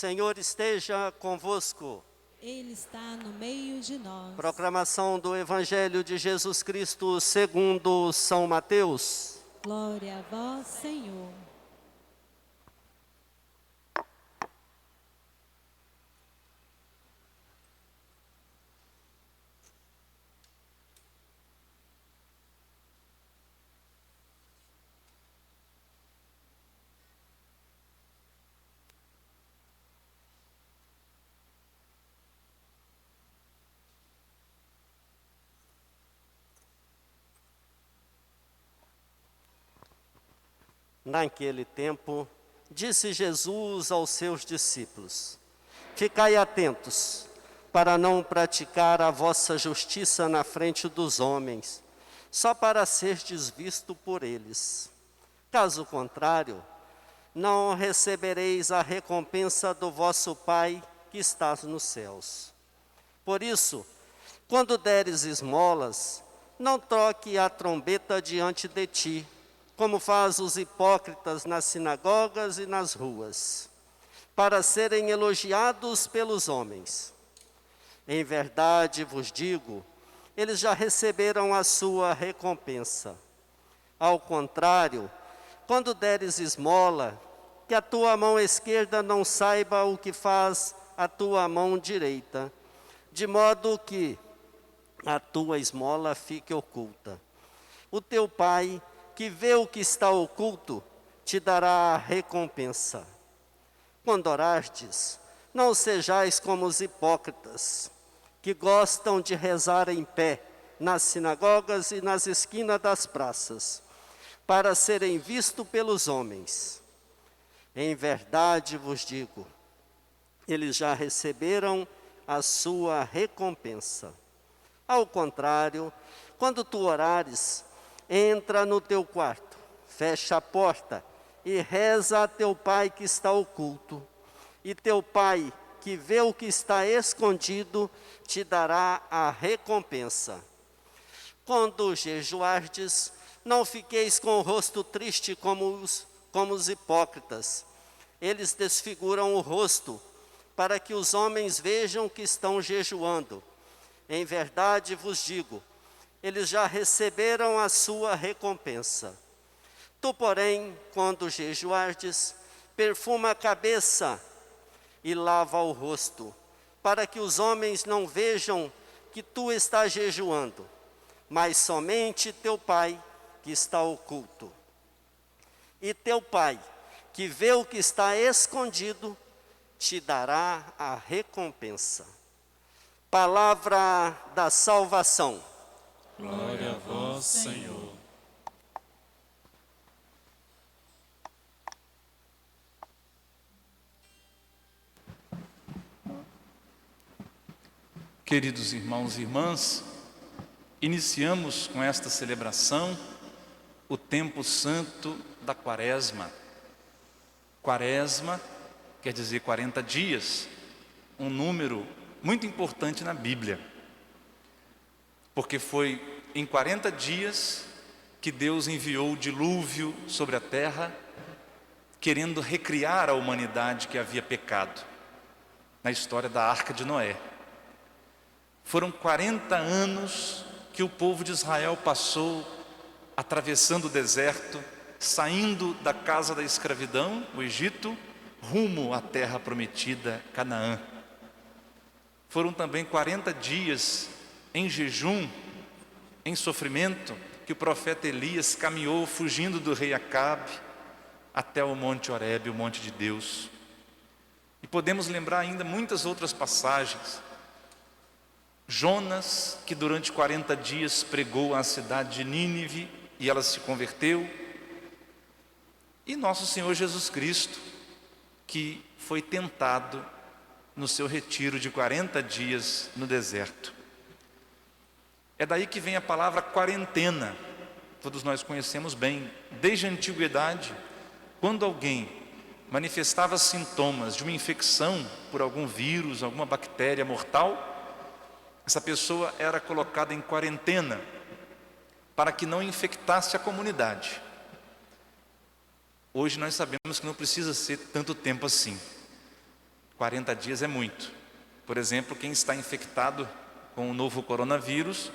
Senhor esteja convosco. Ele está no meio de nós. Proclamação do Evangelho de Jesus Cristo segundo São Mateus. Glória a vós, Senhor. Naquele tempo, disse Jesus aos seus discípulos: Ficai atentos, para não praticar a vossa justiça na frente dos homens, só para serdes visto por eles. Caso contrário, não recebereis a recompensa do vosso Pai que está nos céus. Por isso, quando deres esmolas, não toque a trombeta diante de ti, como faz os hipócritas nas sinagogas e nas ruas, para serem elogiados pelos homens. Em verdade vos digo, eles já receberam a sua recompensa. Ao contrário, quando deres esmola, que a tua mão esquerda não saiba o que faz a tua mão direita, de modo que a tua esmola fique oculta. O teu Pai, que vê o que está oculto, te dará a recompensa. Quando orastes, não sejais como os hipócritas, que gostam de rezar em pé, nas sinagogas e nas esquinas das praças, para serem vistos pelos homens. Em verdade vos digo, eles já receberam a sua recompensa. Ao contrário, quando tu orares, entra no teu quarto, fecha a porta e reza a teu Pai que está oculto. E teu Pai, que vê o que está escondido, te dará a recompensa. Quando jejuardes, não fiqueis com o rosto triste como os hipócritas. Eles desfiguram o rosto, para que os homens vejam que estão jejuando. Em verdade vos digo, eles já receberam a sua recompensa. Tu, porém, quando jejuardes, perfuma a cabeça e lava o rosto, para que os homens não vejam que tu estás jejuando, mas somente teu Pai que está oculto. E teu Pai, que vê o que está escondido, te dará a recompensa. Palavra da salvação. Glória a vós, Senhor. Queridos irmãos e irmãs, iniciamos com esta celebração o tempo santo da Quaresma. Quaresma quer dizer 40 dias, um número muito importante na Bíblia, porque foi em 40 dias que Deus enviou o dilúvio sobre a terra, querendo recriar a humanidade que havia pecado, na história da Arca de Noé. Foram 40 anos que o povo de Israel passou atravessando o deserto, saindo da casa da escravidão, o Egito, rumo à terra prometida, Canaã. Foram também 40 dias em jejum, em sofrimento, que o profeta Elias caminhou fugindo do rei Acabe até o Monte Horebe, o Monte de Deus. E podemos lembrar ainda muitas outras passagens. Jonas, que durante 40 dias pregou à cidade de Nínive e ela se converteu. E nosso Senhor Jesus Cristo, que foi tentado no seu retiro de 40 dias no deserto. É daí que vem a palavra quarentena. Todos nós conhecemos bem. Desde a antiguidade, quando alguém manifestava sintomas de uma infecção por algum vírus, alguma bactéria mortal, essa pessoa era colocada em quarentena para que não infectasse a comunidade. Hoje nós sabemos que não precisa ser tanto tempo assim. 40 dias é muito. Por exemplo, quem está infectado com o novo coronavírus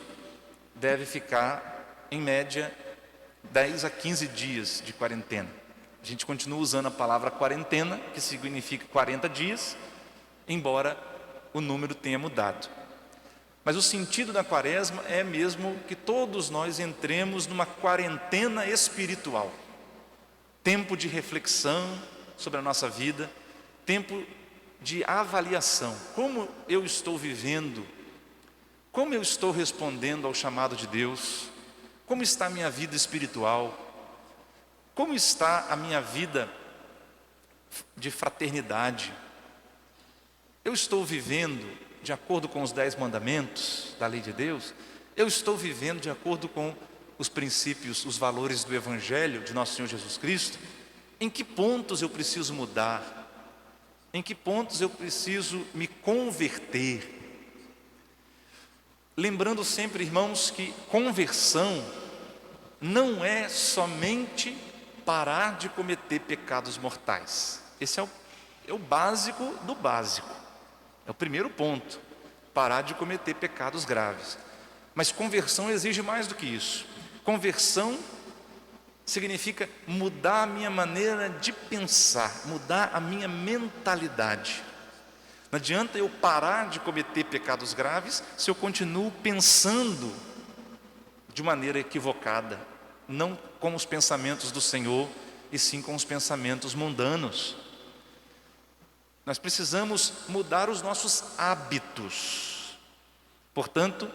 deve ficar, em média, 10 a 15 dias de quarentena. A gente continua usando a palavra quarentena, que significa 40 dias, embora o número tenha mudado. Mas o sentido da quaresma é mesmo que todos nós entremos numa quarentena espiritual. Tempo de reflexão sobre a nossa vida, tempo de avaliação. Como eu estou vivendo? Como eu estou respondendo ao chamado de Deus? Como está a minha vida espiritual? Como está a minha vida de fraternidade? Eu estou vivendo de acordo com os 10 mandamentos da lei de Deus? Eu estou vivendo de acordo com os princípios, os valores do Evangelho de nosso Senhor Jesus Cristo? Em que pontos eu preciso mudar? Em que pontos eu preciso me converter? Lembrando sempre, irmãos, que conversão não é somente parar de cometer pecados mortais. Esse é o básico do básico. É o primeiro ponto, parar de cometer pecados graves. Mas conversão exige mais do que isso. Conversão significa mudar a minha maneira de pensar, mudar a minha mentalidade. Não adianta eu parar de cometer pecados graves se eu continuo pensando de maneira equivocada, não com os pensamentos do Senhor, e sim com os pensamentos mundanos. Nós precisamos mudar os nossos hábitos. Portanto,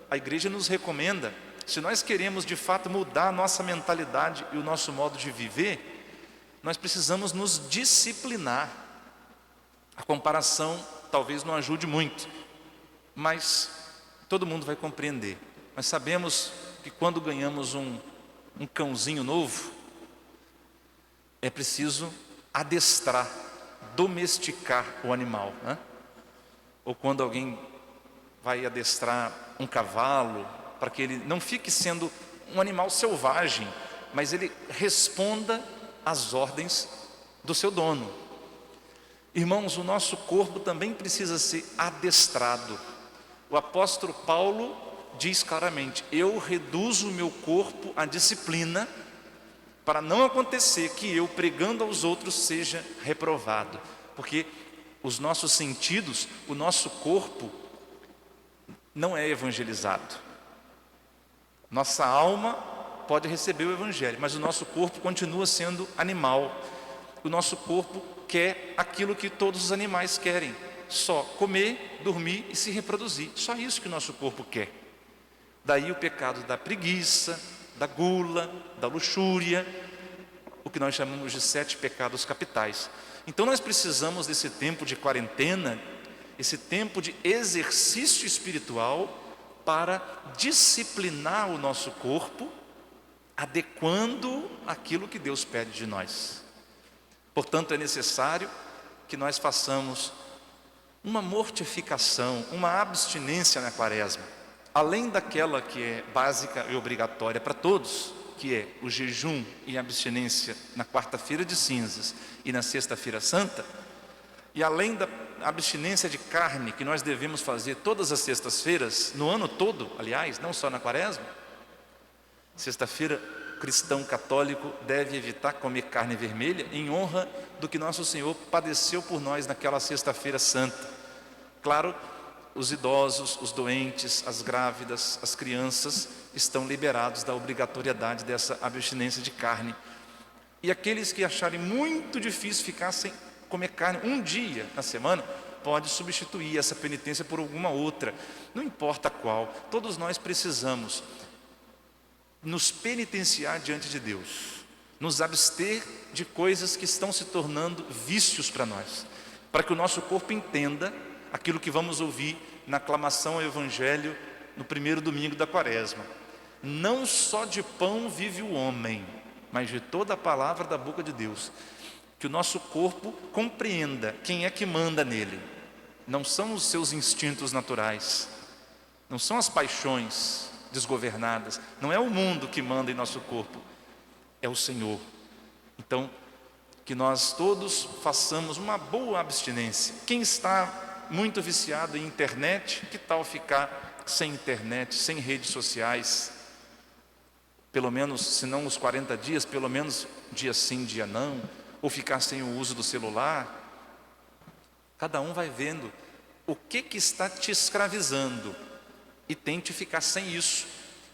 a igreja nos recomenda, se nós queremos de fato mudar a nossa mentalidade e o nosso modo de viver, nós precisamos nos disciplinar. A comparação talvez não ajude muito, mas todo mundo vai compreender. Nós sabemos que quando ganhamos um cãozinho novo, é preciso adestrar, domesticar o animal, né? Ou quando alguém vai adestrar um cavalo, para que ele não fique sendo um animal selvagem, mas ele responda às ordens do seu dono. Irmãos, o nosso corpo também precisa ser adestrado. O apóstolo Paulo diz claramente: eu reduzo o meu corpo à disciplina, para não acontecer que eu, pregando aos outros, seja reprovado. Porque os nossos sentidos, o nosso corpo, não é evangelizado. Nossa alma pode receber o evangelho, mas o nosso corpo continua sendo animal. O nosso corpo quer aquilo que todos os animais querem: só comer, dormir e se reproduzir. Só isso que o nosso corpo quer. Daí o pecado da preguiça, da gula, da luxúria, o que nós chamamos de 7 pecados capitais. Então nós precisamos desse tempo de quarentena, esse tempo de exercício espiritual, para disciplinar o nosso corpo, adequando aquilo que Deus pede de nós. Portanto, é necessário que nós façamos uma mortificação, uma abstinência na quaresma, além daquela que é básica e obrigatória para todos, que é o jejum e abstinência na quarta-feira de cinzas e na sexta-feira santa, e além da abstinência de carne que nós devemos fazer todas as sextas-feiras, no ano todo, aliás, não só na quaresma. Sexta-feira, o cristão católico deve evitar comer carne vermelha em honra do que nosso Senhor padeceu por nós naquela sexta-feira santa. Claro, os idosos, os doentes, as grávidas, as crianças estão liberados da obrigatoriedade dessa abstinência de carne. E aqueles que acharem muito difícil ficar sem comer carne um dia na semana, pode substituir essa penitência por alguma outra, não importa qual. Todos nós precisamos nos penitenciar diante de Deus, nos abster de coisas que estão se tornando vícios para nós, para que o nosso corpo entenda aquilo que vamos ouvir na aclamação ao Evangelho no primeiro domingo da quaresma: não só de pão vive o homem, mas de toda a palavra da boca de Deus. Que o nosso corpo compreenda quem é que manda nele. Não são os seus instintos naturais, não são as paixões desgovernadas, não é o mundo que manda em nosso corpo, é o Senhor. Então, que nós todos façamos uma boa abstinência. Quem está muito viciado em internet, que tal ficar sem internet, sem redes sociais? Pelo menos, se não os 40 dias, pelo menos dia sim, dia não, ou ficar sem o uso do celular. Cada um vai vendo o que está te escravizando e tente ficar sem isso,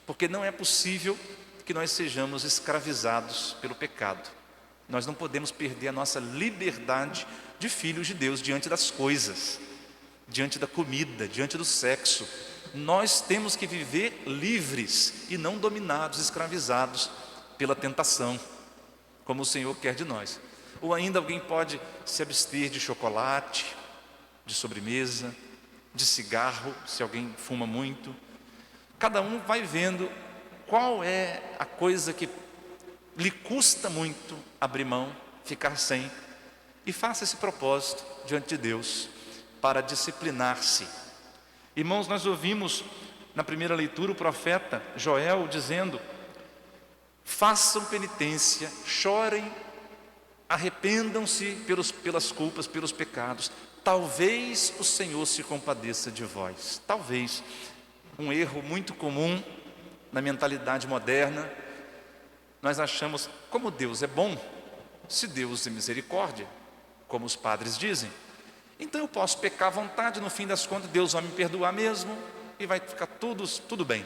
porque não é possível que nós sejamos escravizados pelo pecado. Nós não podemos perder a nossa liberdade de filhos de Deus diante das coisas, diante da comida, diante do sexo. Nós temos que viver livres e não dominados, escravizados pela tentação, como o Senhor quer de nós. Ou ainda alguém pode se abster de chocolate, de sobremesa, de cigarro, se alguém fuma muito. Cada um vai vendo qual é a coisa que lhe custa muito abrir mão, ficar sem, e faça esse propósito diante de Deus para disciplinar-se. Irmãos, nós ouvimos na primeira leitura o profeta Joel dizendo: façam penitência, chorem, arrependam-se pelas culpas, pelos pecados. Talvez o Senhor se compadeça de vós. Talvez. Um erro muito comum na mentalidade moderna. Nós achamos, como Deus é bom, se Deus é misericórdia, como os padres dizem, então eu posso pecar à vontade, no fim das contas Deus vai me perdoar mesmo e vai ficar tudo bem.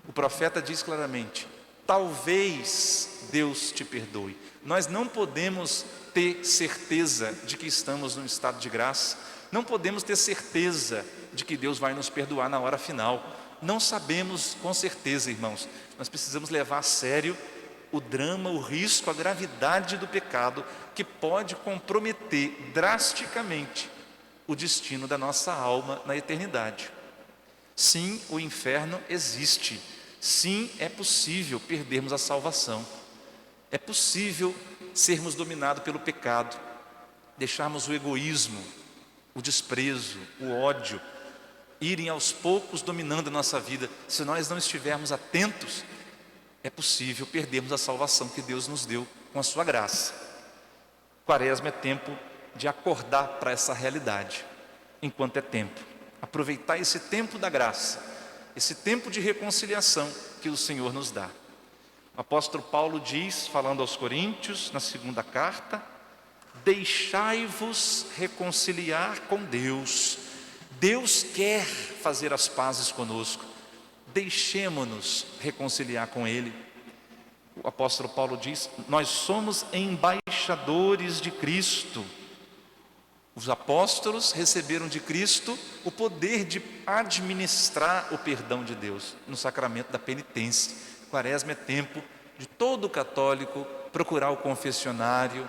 O profeta diz claramente: talvez Deus te perdoe. Nós não podemos ter certeza de que estamos num estado de graça, não podemos ter certeza de que Deus vai nos perdoar na hora final. Não sabemos com certeza, irmãos. Nós precisamos levar a sério o drama, o risco, a gravidade do pecado, que pode comprometer drasticamente o destino da nossa alma na eternidade. Sim, o inferno existe. Sim, é possível perdermos a salvação. É possível sermos dominados pelo pecado, deixarmos o egoísmo, o desprezo, o ódio, irem aos poucos dominando a nossa vida. Se nós não estivermos atentos, é possível perdermos a salvação que Deus nos deu com a sua graça. Quaresma é tempo de acordar para essa realidade, enquanto é tempo. Aproveitar esse tempo da graça, esse tempo de reconciliação que o Senhor nos dá. O apóstolo Paulo diz, falando aos Coríntios, na segunda carta: deixai-vos reconciliar com Deus. Deus quer fazer as pazes conosco. Deixemo-nos reconciliar com Ele. O apóstolo Paulo diz: nós somos embaixadores de Cristo. Os apóstolos receberam de Cristo o poder de administrar o perdão de Deus no sacramento da penitência. Quaresma é tempo de todo católico procurar o confessionário,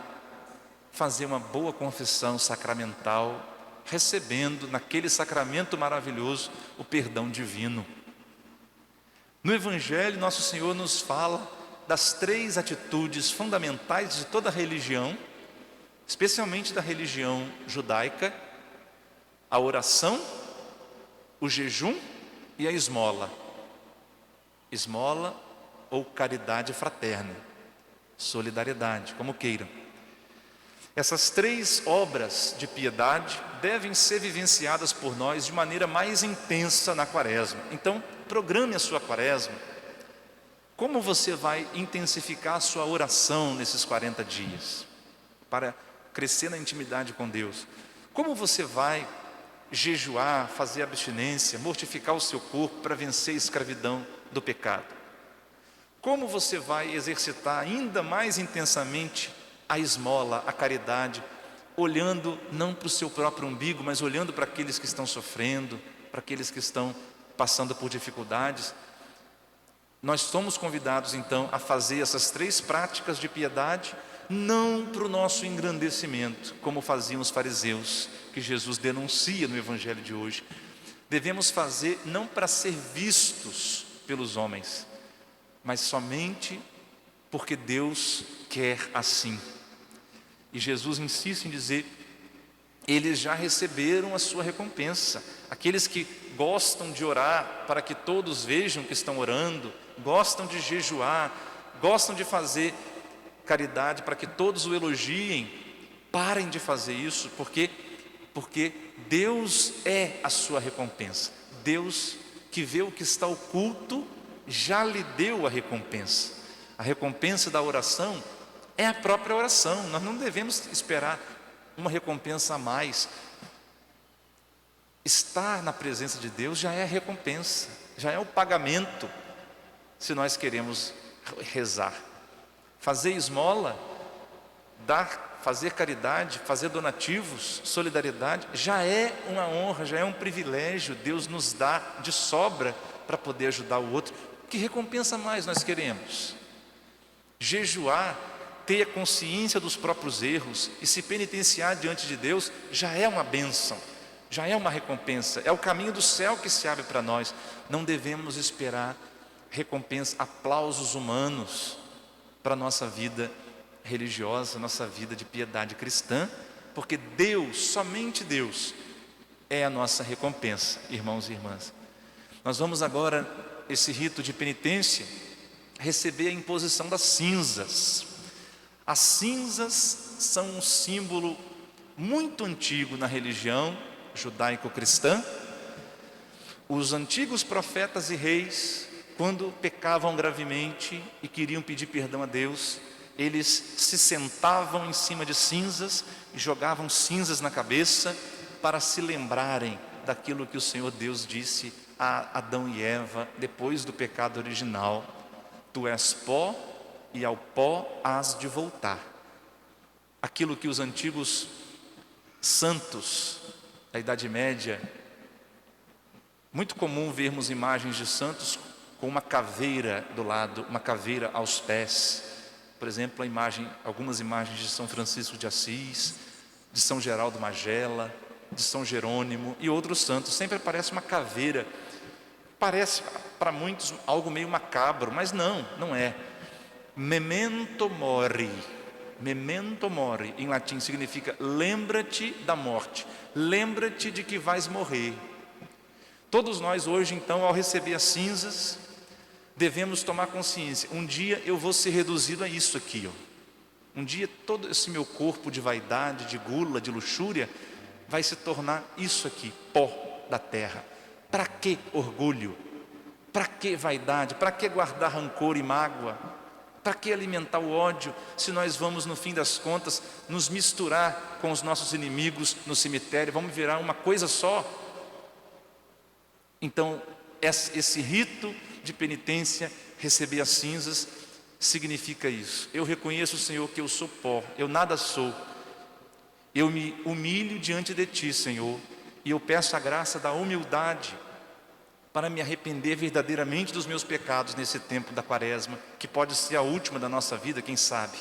fazer uma boa confissão sacramental, recebendo naquele sacramento maravilhoso o perdão divino. No Evangelho, nosso Senhor nos fala das 3 atitudes fundamentais de toda a religião, especialmente da religião judaica: a oração, o jejum e a esmola. Esmola ou caridade fraterna, solidariedade, como queiram. Essas 3 obras de piedade devem ser vivenciadas por nós de maneira mais intensa na Quaresma. Então, programe a sua Quaresma. Como você vai intensificar a sua oração nesses 40 dias, para crescer na intimidade com Deus? Como você vai jejuar, fazer abstinência, mortificar o seu corpo para vencer a escravidão do pecado? Como você vai exercitar ainda mais intensamente a esmola, a caridade, olhando não para o seu próprio umbigo, mas olhando para aqueles que estão sofrendo, para aqueles que estão passando por dificuldades? Nós somos convidados então a fazer essas 3 práticas de piedade, não para o nosso engrandecimento, como faziam os fariseus, que Jesus denuncia no Evangelho de hoje. Devemos fazer não para ser vistos pelos homens, mas somente porque Deus quer assim. E Jesus insiste em dizer: eles já receberam a sua recompensa. Aqueles que gostam de orar para que todos vejam que estão orando, gostam de jejuar, gostam de fazer caridade para que todos o elogiem, parem de fazer isso, porque Deus é a sua recompensa. Deus, que vê o que está oculto, já lhe deu a recompensa. A recompensa da oração é a própria oração. Nós não devemos esperar uma recompensa a mais. Estar na presença de Deus já é a recompensa, já é o pagamento, se nós queremos rezar. Fazer esmola, fazer caridade, fazer donativos, solidariedade, já é uma honra, já é um privilégio. Deus nos dá de sobra para poder ajudar o outro. Que recompensa mais nós queremos? Jejuar, ter a consciência dos próprios erros e se penitenciar diante de Deus já é uma bênção, já é uma recompensa, é o caminho do céu que se abre para nós. Não devemos esperar recompensa, aplausos humanos para a nossa vida religiosa, nossa vida de piedade cristã, porque Deus, somente Deus, é a nossa recompensa, irmãos e irmãs. Nós vamos agora, esse rito de penitência, receber a imposição das cinzas. As cinzas são um símbolo muito antigo na religião judaico-cristã. Os antigos profetas e reis, quando pecavam gravemente e queriam pedir perdão a Deus, eles se sentavam em cima de cinzas e jogavam cinzas na cabeça para se lembrarem daquilo que o Senhor Deus disse a Adão e Eva depois do pecado original: tu és pó e ao pó hás de voltar. Aquilo que os antigos santos da Idade Média, muito comum vermos imagens de santos com uma caveira do lado, uma caveira aos pés. Por exemplo, algumas imagens de São Francisco de Assis, de São Geraldo Magela, de São Jerônimo e outros santos. Sempre aparece uma caveira. Parece para muitos algo meio macabro, mas não é. Memento mori. Memento mori, em latim, significa lembra-te da morte, lembra-te de que vais morrer. Todos nós hoje, então, ao receber as cinzas, devemos tomar consciência: um dia eu vou ser reduzido a isso aqui, ó. Um dia todo esse meu corpo de vaidade, de gula, de luxúria, vai se tornar isso aqui, pó da terra. Para que orgulho? Para que vaidade? Para que guardar rancor e mágoa? Para que alimentar o ódio, se nós vamos, no fim das contas, nos misturar com os nossos inimigos no cemitério? Vamos virar uma coisa só. Então, esse rito de penitência, receber as cinzas, significa isso. Eu reconheço, Senhor, que eu sou pó, eu nada sou. Eu me humilho diante de Ti, Senhor, e eu peço a graça da humildade para me arrepender verdadeiramente dos meus pecados nesse tempo da Quaresma, que pode ser a última da nossa vida, quem sabe.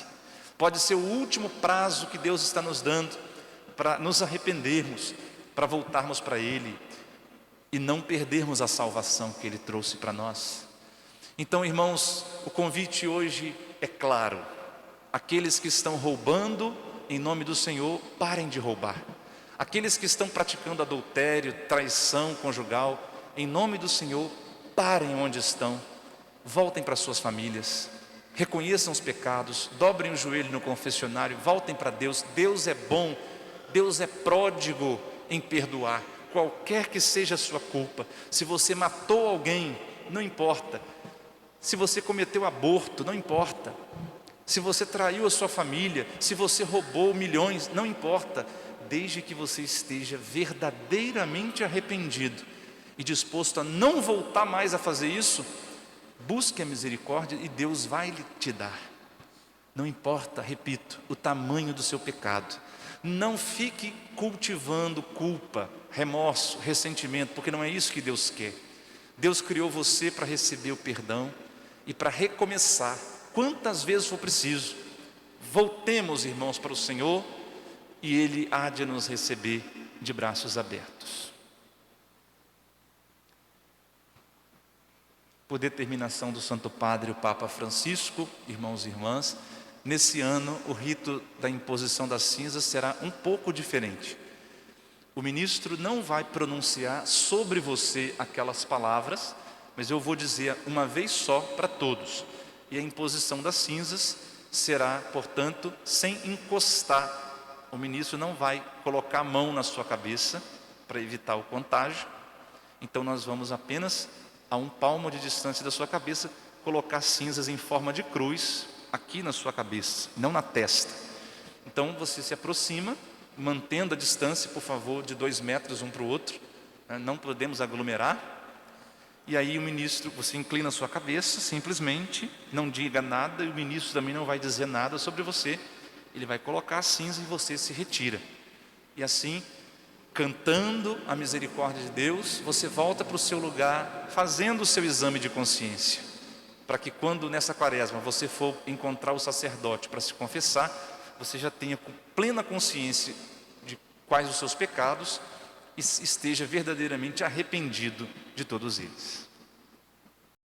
Pode ser o último prazo que Deus está nos dando para nos arrependermos, para voltarmos para Ele e não perdermos a salvação que Ele trouxe para nós. Então, irmãos, o convite hoje é claro: aqueles que estão roubando em nome do Senhor, parem de roubar. Aqueles que estão praticando adultério, traição conjugal, em nome do Senhor, parem onde estão, voltem para suas famílias, reconheçam os pecados, dobrem o joelho no confessionário, voltem para Deus. Deus é bom, Deus é pródigo em perdoar, qualquer que seja a sua culpa. Se você matou alguém, não importa. Se você cometeu aborto, não importa. Se você traiu a sua família, se você roubou milhões, não importa. Desde que você esteja verdadeiramente arrependido e disposto a não voltar mais a fazer isso, busque a misericórdia e Deus vai te dar. Não importa, repito, o tamanho do seu pecado. Não fique cultivando culpa, remorso, ressentimento, porque não é isso que Deus quer. Deus criou você para receber o perdão e para recomeçar quantas vezes for preciso. Voltemos, irmãos, para o Senhor e Ele há de nos receber de braços abertos. Por determinação do Santo Padre, o Papa Francisco, irmãos e irmãs, nesse ano o rito da imposição das cinzas será um pouco diferente. O ministro não vai pronunciar sobre você aquelas palavras, mas eu vou dizer uma vez só para todos. E a imposição das cinzas será, portanto, sem encostar. O ministro não vai colocar a mão na sua cabeça para evitar o contágio. Então nós vamos apenas a 1 palmo de distância da sua cabeça colocar cinzas em forma de cruz aqui na sua cabeça, não na testa. Então você se aproxima, mantendo a distância, por favor, de 2 metros um para o outro, né? Não podemos aglomerar. E aí o ministro, você inclina a sua cabeça, simplesmente, não diga nada, e o ministro também não vai dizer nada sobre você. Ele vai colocar a cinza e você se retira. E assim, cantando a misericórdia de Deus, você volta para o seu lugar, fazendo o seu exame de consciência, para que quando nessa quaresma você for encontrar o sacerdote para se confessar, você já tenha plena consciência de quais os seus pecados e esteja verdadeiramente arrependido de todos eles.